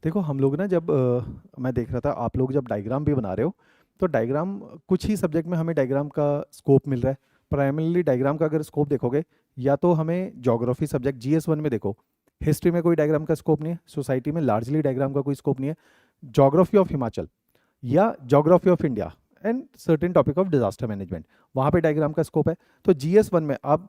देखो हम लोग ना जब मैं देख रहा था आप लोग जब डायग्राम भी बना रहे हो, तो डायग्राम कुछ ही सब्जेक्ट में हमें डायग्राम का स्कोप मिल रहा है। प्राइमरीली डायग्राम का अगर स्कोप देखोगे, या तो हमें ज्योग्राफी सब्जेक्ट GS1 में देखो, हिस्ट्री में कोई डायग्राम का स्कोप नहीं है, सोसाइटी में लार्जली डायग्राम का कोई स्कोप नहीं है। ज्योग्राफी ऑफ हिमाचल या geography of India and certain topic of disaster management, वहाँ पे डायग्राम का स्कोप है। तो GS1 में आप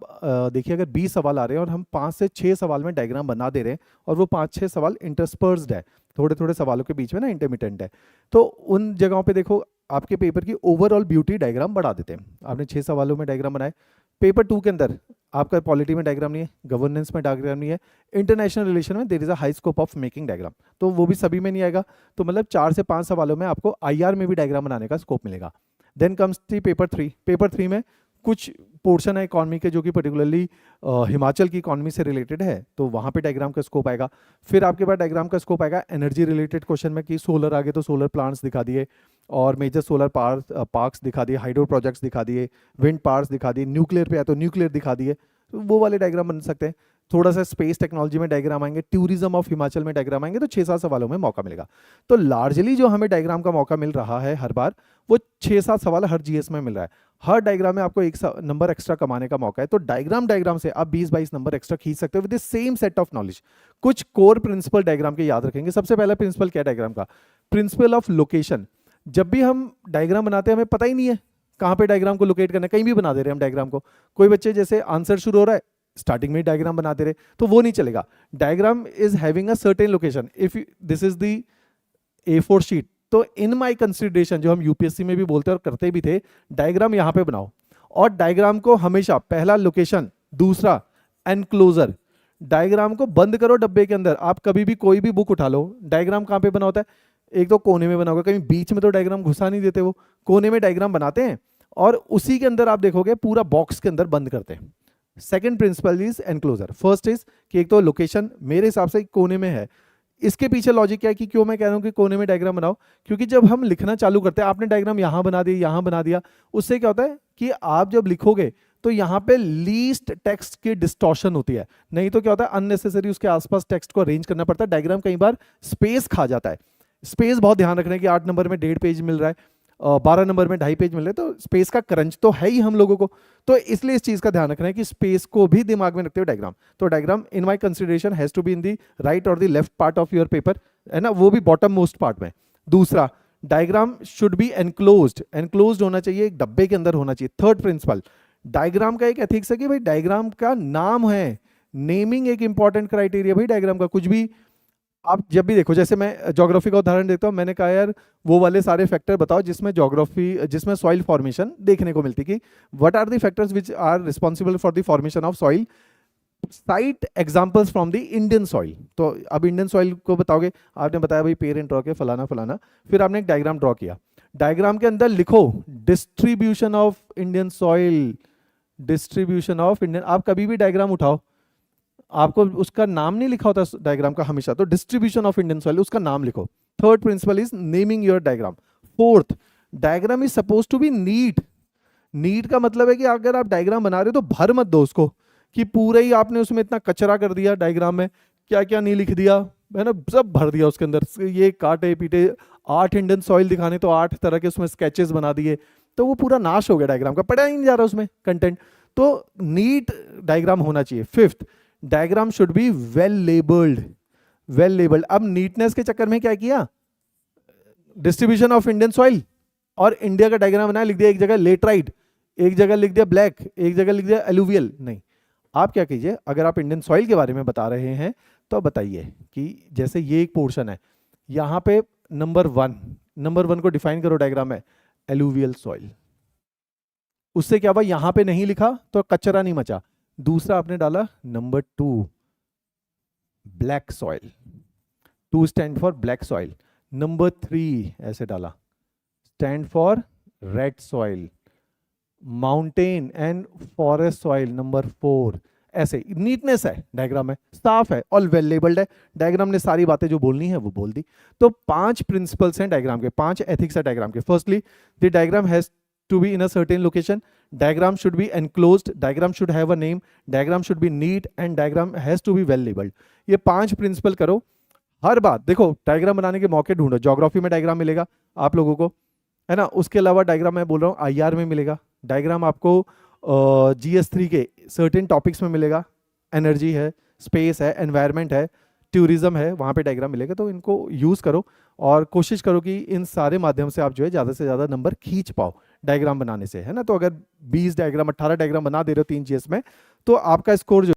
देखिए, अगर 20 सवाल आ रहे हैं और हम 5 से 6 सवाल में डायग्राम बना दे रहे हैं, और वो 5-6 सवाल इंटरस्पर्स्ड है, थोड़े थोड़े सवालों के बीच में ना इंटरमिटेंट है, तो उन जगहों पे देखो आपके पेपर की ओवरऑल ब्यूटी डायग्राम बढ़ा देते हैं। आपने 6 सवालों में डायग्राम बनाए। पेपर 2 के अंदर आपका पॉलिटी में डायग्राम नहीं है, गवर्नेंस में डायग्राम नहीं है, इंटरनेशनल रिलेशन में there is a high scope of making diagram, तो वो भी सभी में नहीं आएगा। तो मतलब 4 से 5 सवालों में आपको IR में भी डायग्राम बनाने का स्कोप मिलेगा। Then comes the paper 3। Paper 3 में कुछ पोर्शन है इकॉनमी के जो कि पर्टिकुलरली हिमाचल की इकॉनमी से रिलेटेड है, तो वहाँ पे डायग्राम का स्कोप आएगा। फिर आपके पास डायग्राम का स्कोप आएगा एनर्जी रिलेटेड क्वेश्चन में, कि सोलर आगे तो सोलर प्लांट्स दिखा दिए, और मेजर सोलर पार्क्स दिखा दिए, हाइड्रो प्रोजेक्ट्स दिखा दिए, विंड पार्क्स दिखा दिए, न्यूक्लियर पे है तो न्यूक्लियर दिखा दिए, तो वो वाले डायग्राम बन सकते हैं। थोड़ा सा स्पेस टेक्नोलॉजी में डायग्राम आएंगे, टूरिज्म ऑफ हिमाचल में डायग्राम आएंगे, तो 6-7 सवालों में मौका मिलेगा। तो लार्जली जो हमें डायग्राम का मौका मिल रहा है हर बार, वो 6-7 सवाल हर GS में मिल रहा है। हर डायग्राम में आपको एक नंबर एक्स्ट्रा कमाने का मौका है, तो डायग्राम से आप 20-22 नंबर एक्स्ट्रा खींच सकते हो with the same set of knowledge. कुछ कोर प्रिंसिपल डायग्राम के याद रखेंगे। सबसे पहला प्रिंसिपल क्या है डायग्राम का? Principle of location. जब भी हम डायग्राम बनाते हैं हमें पता ही नहीं है कहाँ पे डायग्राम को लोकेट करना है, कहीं भी बना दे रहे हैं हम डायग्राम को। कोई बच्चे जैसे आंसर शुरू हो रहा है, स्टार्टिंग में डायग्राम बना दे रहे, तो वो नहीं चलेगा। Diagram is having a certain location. If this is the A4 sheet, तो इन माई कंसिडरेशन, जो हम UPSC में भी बोलते और करते भी थे, डायग्राम यहाँ पे बनाओ, और डायग्राम को हमेशा पहला लोकेशन, दूसरा एनक्लोजर। डायग्राम को बंद करो डब्बे के अंदर। आप कभी भी कोई भी बुक उठा लो, डायग्राम कहाँ पे बना होता है? एक तो कोने में बना होगा, कहीं बीच में तो डायग्राम घुसा नहीं देते, वो कोने में डायग्राम बनाते हैं और उसी के अंदर आप देखोगे पूरा बॉक्स के अंदर बंद करते हैं। Second principle is enclosure. First is कि एक तो लोकेशन मेरे हिसाब से कोने में है। इसके पीछे लॉजिक क्या है कि क्यों मैं कह रहा हूं कि कोने में डायग्राम बनाओ? क्योंकि जब हम लिखना चालू करते हैं, आपने डायग्राम यहां बना दिया, यहां बना दिया, उससे क्या होता है कि आप जब लिखोगे तो यहां पे लीस्ट टेक्स्ट की डिस्टॉर्शन होती है। नहीं तो क्या होता है, अननेसेसरी उसके आसपास टेक्स्ट को अरेंज करना पड़ता है। डायग्राम कई बार स्पेस खा जाता है। स्पेस बहुत ध्यान रखना है कि 8 नंबर में 1.5 पेज मिल रहा है, 12 नंबर में 2.5 पेज मिल रहे हैं, तो स्पेस का क्रंच तो है ही हम लोगों को। तो इसलिए इस चीज का ध्यान रखना है कि स्पेस को भी दिमाग में रखते हुए डायग्राम। तो diagram in my consideration has to be in the right और the left part of your paper, है ना, वो भी बॉटम मोस्ट पार्ट में। दूसरा, diagram should be enclosed. Enclosed होना चाहिए, एक डब्बे के अंदर होना चाहिए। थर्ड प्रिंसिपल, डायग्राम का एक एथिक्स है कि भाई डायग्राम का नाम है, नेमिंग एक इंपॉर्टेंट क्राइटेरिया भाई डायग्राम का। कुछ भी आप जब भी देखो, जैसे मैं ज्योग्राफी का उदाहरण देता हूँ, मैंने कहा यार वो वाले सारे फैक्टर बताओ जिसमें ज्योग्राफी, जिसमें सॉइल फॉर्मेशन देखने को मिलती, कि what are the factors which are responsible for the formation of soil, cite examples from the Indian soil. तो अब इंडियन सॉइल को बताओगे, आपने बताया भाई पेरेंट ड्रॉ के फलाना फलाना, फिर आपने एक डायग्राम ड्रॉ किया, डायग्राम के अंदर लिखो distribution of Indian soil, distribution of Indian. आप कभी भी डायग्राम उठाओ, आपको उसका नाम नहीं लिखा होता डायग्राम का हमेशा, तो डिस्ट्रीब्यूशन ऑफ इंडियन सॉइल उसका नाम लिखो। Third principle is naming your diagram. Fourth, diagram is suppose to be neat. Neat का मतलब है कि अगर आप डायग्राम बना रहे हो तो भर मत दो उसको, कि पूरा ही आपने उसमें इतना कचरा कर दिया, डायग्राम में क्या क्या नहीं लिख दिया, है ना, सब भर दिया उसके अंदर, ये काटे पीटे 8 इंडियन सॉइल दिखाने तो 8 तरह के उसमें स्केचेस बना दिए, तो वो पूरा नाश हो गया डायग्राम का, पढ़ा ही नहीं जा रहा उसमें कंटेंट। तो नीट डायग्राम होना चाहिए। Fifth, diagram should be well labelled. Well labelled. अब नीटनेस के चक्कर में क्या किया, डिस्ट्रीब्यूशन ऑफ इंडियन सॉइल और इंडिया का डायग्राम बनाया, लिख दिया एक जगह लेटराइट, एक जगह लिख दिया ब्लैक, एक जगह लिख दिया एलुवियल। नहीं, आप क्या कीजिए, अगर आप इंडियन सॉइल के बारे में बता रहे हैं तो बताइए कि जैसे ये एक पोर्शन है, यहाँ पे नंबर 1 को डिफाइन करो डायग्राम में, एलुवियल सॉइल। उससे क्या हुआ, यहां पे नहीं लिखा तो कचरा नहीं मचा। दूसरा आपने डाला number 2, black soil, 2 stand for black soil. Number 3 ऐसे डाला, stand for red soil. Mountain and forest soil number 4। ऐसे नीटनेस है डायग्राम में, साफ है और वेल लेबल्ड है। डायग्राम ने सारी बातें जो बोलनी है वो बोल दी। तो 5 प्रिंसिपल्स हैं डायग्राम के, 5 एथिक्स है डायग्राम के। Firstly, the diagram has to be in a certain location, diagram should be enclosed, diagram should have a name, diagram should be neat and diagram has to be well labeled। ये 5 principal करो, हर बात देखो, diagram बनाने के मौके ढूंढो। Geography में diagram मिलेगा आप लोगों को, है ना। उसके अलावा डायग्राम मैं बोल रहा हूँ आईआर में मिलेगा डायग्राम आपको, जीएस 3 के सर्टेन टॉपिक्स में मिलेगा। एनर्जी है, स्पेस है, एनवायरनमेंट है, टूरिज्म है, वहाँ पे डायग्राम मिलेगा। तो इनको यूज़ करो और कोशिश करो कि इन सारे माध्यम से आप जो है ज़्यादा से ज़्यादा नंबर खींच पाओ डायग्राम बनाने से, है ना। तो अगर 20 डायग्राम 18 डायग्राम बना दे रहे हो 3 जीएस में, तो आपका स्कोर जो